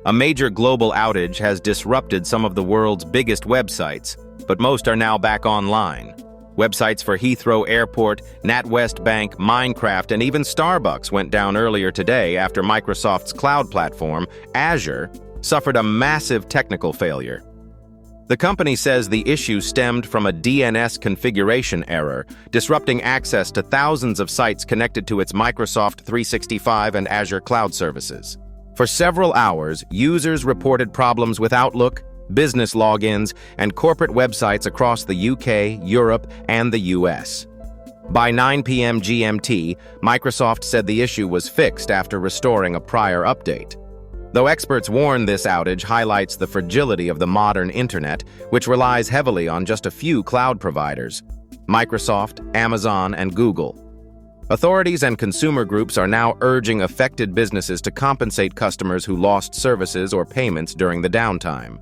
A major global outage has disrupted some of the world's biggest websites, but most are now back online. Websites for Heathrow Airport, NatWest Bank, Minecraft, and even Starbucks went down earlier today after Microsoft's cloud platform, Azure, suffered a massive technical failure. The company says the issue stemmed from a DNS configuration error, disrupting access to thousands of sites connected to its Microsoft 365 and Azure cloud services. For several hours, users reported problems with Outlook, business logins, and corporate websites across the UK, Europe, and the US. By 9 p.m. GMT, Microsoft said the issue was fixed after restoring a prior update. Though experts warn this outage highlights the fragility of the modern internet, which relies heavily on just a few cloud providers: Microsoft, Amazon, and Google. Authorities and consumer groups are now urging affected businesses to compensate customers who lost services or payments during the downtime.